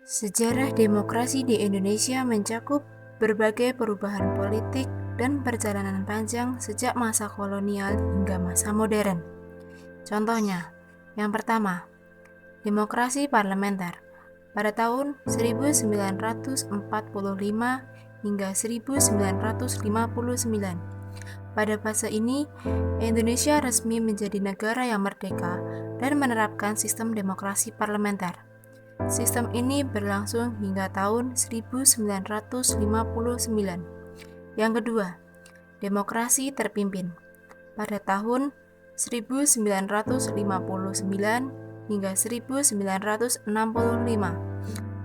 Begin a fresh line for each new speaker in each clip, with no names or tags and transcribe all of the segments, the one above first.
Sejarah demokrasi di Indonesia mencakup berbagai perubahan politik dan perjalanan panjang sejak masa kolonial hingga masa modern. Contohnya, yang pertama, demokrasi parlementer. Pada tahun 1945 hingga 1959. Pada fase ini, Indonesia resmi menjadi negara yang merdeka dan menerapkan sistem demokrasi parlementer. Sistem ini berlangsung hingga tahun 1959. Yang kedua, demokrasi terpimpin. Pada tahun 1959 hingga 1965.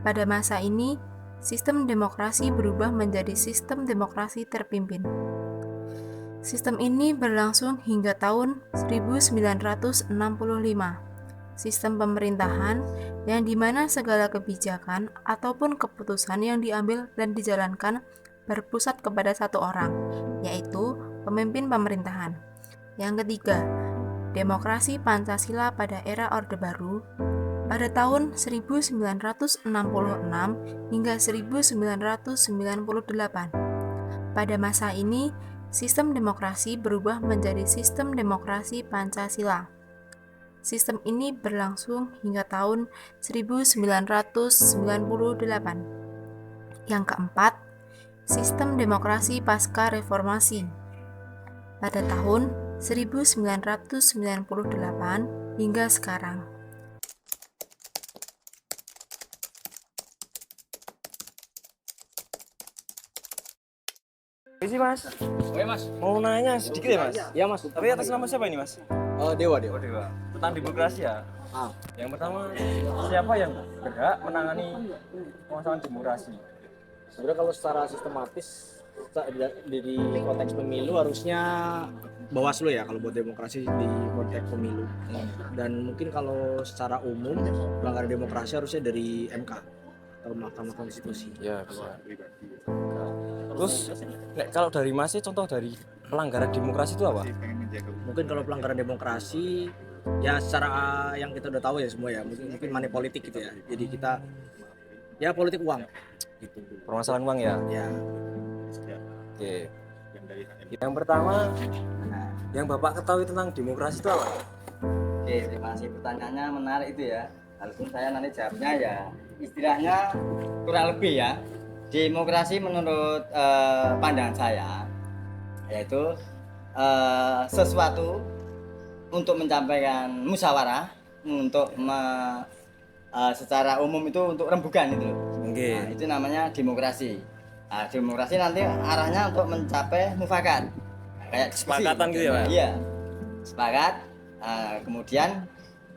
Pada masa ini, sistem demokrasi berubah menjadi sistem demokrasi terpimpin. Sistem ini berlangsung hingga tahun 1965. Sistem pemerintahan yang dimana segala kebijakan ataupun keputusan yang diambil dan dijalankan berpusat kepada satu orang, yaitu pemimpin pemerintahan. Yang ketiga, demokrasi Pancasila pada era Orde Baru. Pada tahun 1966 hingga 1998. Pada masa ini, sistem demokrasi berubah menjadi sistem demokrasi Pancasila. Sistem ini berlangsung hingga tahun 1998. Yang keempat, sistem demokrasi pasca reformasi. Pada tahun 1998 hingga sekarang.
Isi mas,
Oke mas,
mau nanya sedikit ya mas?
ya mas.
Tapi atas nama siapa ini mas?
Dewa.
Oh Dewa. Tentang demokrasi ya.
Ah,
Yang pertama, siapa yang berhak menangani permasalahan demokrasi?
sebenarnya kalau secara sistematis di konteks pemilu harusnya Bawaslu ya kalau buat demokrasi di konteks pemilu. Dan mungkin kalau secara umum pelanggaran demokrasi harusnya dari MK atau Mahkamah Konstitusi.
Ya bisa. Terus, kalau dari masnya contoh dari pelanggaran demokrasi itu apa?
Mungkin kalau pelanggaran demokrasi ya secara yang kita udah tahu ya semua ya, mungkin money politik gitu ya. Jadi kita ya politik uang gitu.
Permasalahan uang ya.
Ya.
Oke. Yang pertama, yang bapak ketahui tentang demokrasi itu apa?
Oke, terima kasih pertanyaannya menarik itu ya. Walaupun saya nanti jawabnya ya istilahnya kurang lebih ya. Demokrasi menurut pandangan saya yaitu sesuatu untuk mencapai musyawarah untuk secara umum itu untuk rembugan itu.
Oke.
Nah, itu namanya demokrasi. Nah, demokrasi nanti arahnya untuk mencapai mufakat. Kayak diskusi.
Kesepakatan gitu ya, Pak?
Iya. Sepakat. Kemudian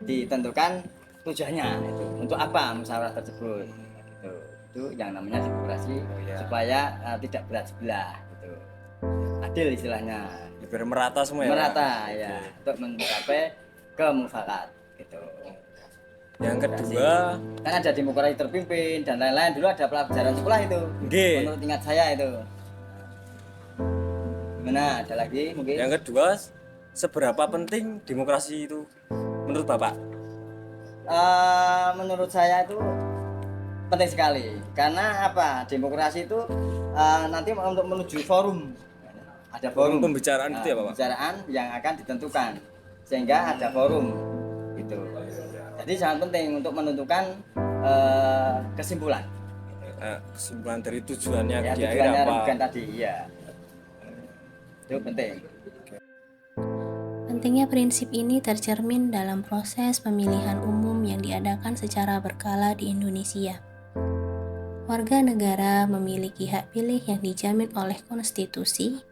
ditentukan tujuannya itu untuk apa musyawarah tersebut. Gitu. Itu yang namanya demokrasi supaya tidak berat sebelah gitu. Adil istilahnya.
Biar merata semua ya.
Merata ya untuk mencapai kemufakat gitu.
Yang kedua,
Kan ada demokrasi terpimpin dan lain-lain, dulu ada pelajaran sekolah itu.
Oke.
Menurut ingat saya itu. Gimana? Ada lagi mungkin?
yang kedua, seberapa penting demokrasi itu menurut bapak?
Menurut saya itu penting sekali karena apa? Demokrasi itu nanti untuk menuju forum. Ada forum
Pembicaraan gitu ya, Bapak?
Pembicaraan yang akan ditentukan sehingga ada forum gitu. Jadi sangat penting untuk menentukan kesimpulan.
Kesimpulan dari tujuannya
Ya,
di akhir
tujuannya
apa?
bukan tadi ya. Itu penting.
Pentingnya prinsip ini tercermin dalam proses pemilihan umum yang diadakan secara berkala di Indonesia. Warga negara memiliki hak pilih yang dijamin oleh konstitusi,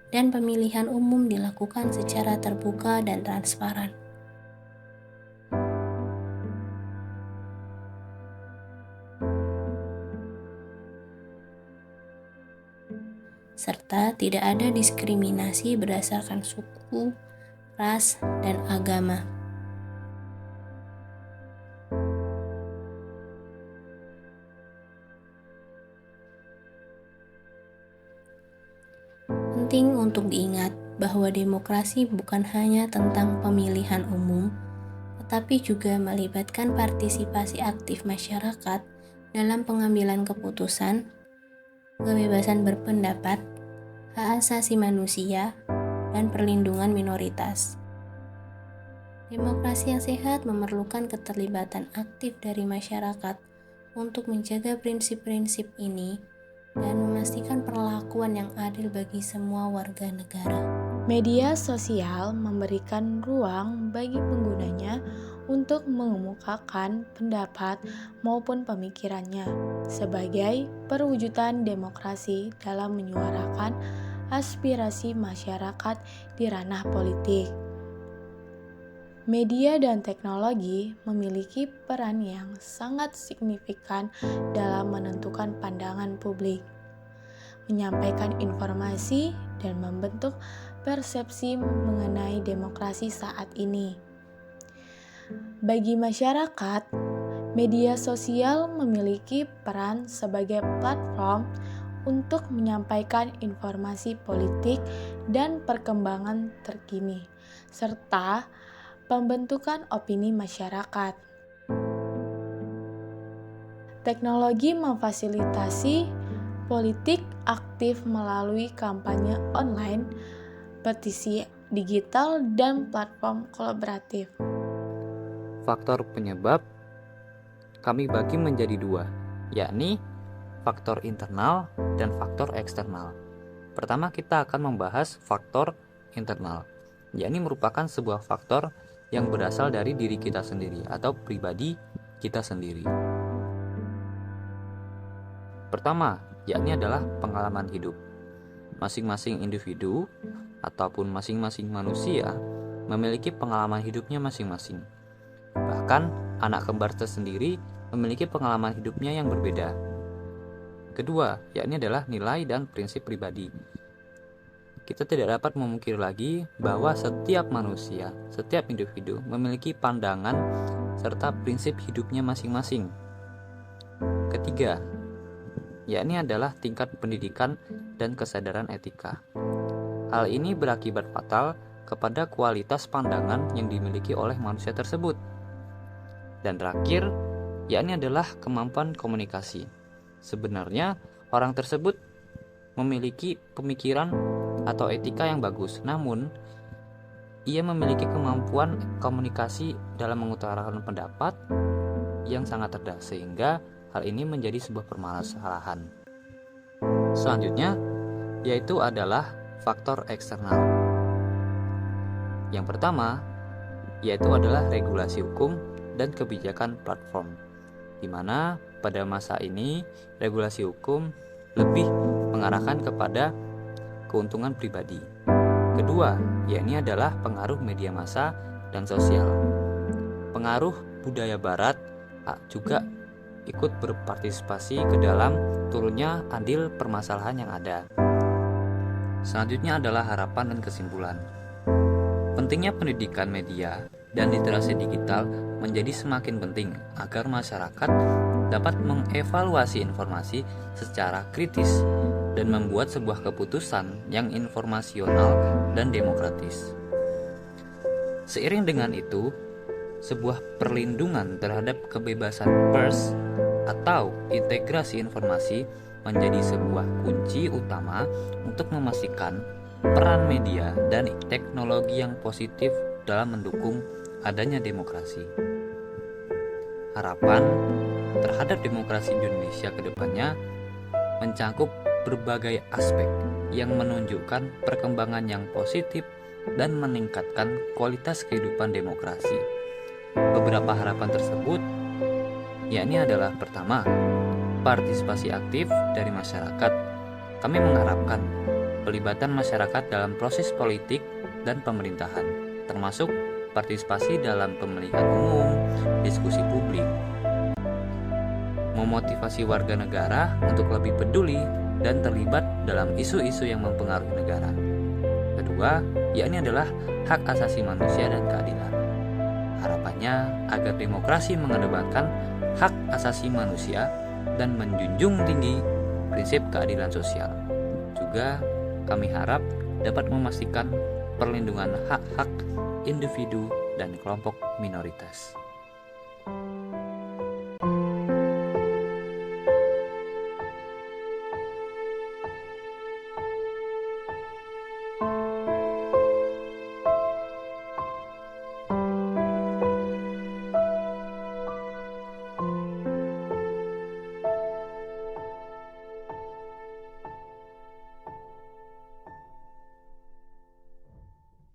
dan pemilihan umum dilakukan secara terbuka dan transparan. Serta tidak ada diskriminasi berdasarkan suku, ras, dan agama. Penting untuk diingat bahwa demokrasi bukan hanya tentang pemilihan umum, tetapi juga melibatkan partisipasi aktif masyarakat dalam pengambilan keputusan, kebebasan berpendapat, hak asasi manusia, dan perlindungan minoritas. Demokrasi yang sehat memerlukan keterlibatan aktif dari masyarakat untuk menjaga prinsip-prinsip ini dan memastikan perlakuan yang adil bagi semua warga negara.
Media sosial memberikan ruang bagi penggunanya untuk mengemukakan pendapat maupun pemikirannya sebagai perwujudan demokrasi dalam menyuarakan aspirasi masyarakat di ranah politik. Media dan teknologi memiliki peran yang sangat signifikan dalam menentukan pandangan publik, menyampaikan informasi, dan membentuk persepsi mengenai demokrasi saat ini. Bagi masyarakat, media sosial memiliki peran sebagai platform untuk menyampaikan informasi politik dan perkembangan terkini, serta pembentukan opini masyarakat. Teknologi memfasilitasi politik aktif melalui kampanye online, petisi digital, dan platform kolaboratif.
Faktor penyebab kami bagi menjadi dua, yakni faktor internal dan faktor eksternal. Pertama, kita akan membahas faktor internal, yakni merupakan sebuah faktor yang berasal dari diri kita sendiri atau pribadi kita sendiri. Pertama, yakni adalah pengalaman hidup. Masing-masing individu ataupun masing-masing manusia memiliki pengalaman hidupnya masing-masing. Bahkan, anak kembar tersendiri memiliki pengalaman hidupnya yang berbeda. Kedua, yakni adalah nilai dan prinsip pribadi. Kita tidak dapat memungkiri lagi bahwa setiap manusia, setiap individu memiliki pandangan serta prinsip hidupnya masing-masing. Ketiga, yakni adalah tingkat pendidikan dan kesadaran etika. Hal ini berakibat fatal kepada kualitas pandangan yang dimiliki oleh manusia tersebut. Dan terakhir, yakni adalah kemampuan komunikasi. Sebenarnya, orang tersebut memiliki pemikiran atau etika yang bagus, namun ia memiliki kemampuan komunikasi dalam mengutarakan pendapat yang sangat rendah, sehingga hal ini menjadi sebuah permasalahan. Selanjutnya, yaitu adalah faktor eksternal. Yang pertama, yaitu adalah regulasi hukum dan kebijakan platform, di mana pada masa ini regulasi hukum lebih mengarahkan kepada keuntungan pribadi. Kedua, yakni adalah pengaruh media massa dan sosial. Pengaruh budaya barat juga ikut berpartisipasi ke dalam turunnya andil permasalahan yang ada. Selanjutnya adalah harapan dan kesimpulan. Pentingnya pendidikan media dan literasi digital menjadi semakin penting agar masyarakat dapat mengevaluasi informasi secara kritis dan membuat sebuah keputusan yang informasional dan demokratis. Seiring dengan itu, sebuah perlindungan terhadap kebebasan pers atau integrasi informasi menjadi sebuah kunci utama untuk memastikan peran media dan teknologi yang positif dalam mendukung adanya demokrasi. Harapan terhadap demokrasi Indonesia ke depannya mencakup berbagai aspek yang menunjukkan perkembangan yang positif dan meningkatkan kualitas kehidupan demokrasi. Beberapa harapan tersebut yakni adalah pertama, partisipasi aktif dari masyarakat. Kami mengharapkan pelibatan masyarakat dalam proses politik dan pemerintahan, termasuk partisipasi dalam pemilihan umum, diskusi publik. Memotivasi warga negara untuk lebih peduli dan terlibat dalam isu-isu yang mempengaruhi negara. Kedua, yakni adalah hak asasi manusia dan keadilan. Harapannya agar demokrasi mengedepankan hak asasi manusia dan menjunjung tinggi prinsip keadilan sosial. Juga kami harap dapat memastikan perlindungan hak-hak individu dan kelompok minoritas.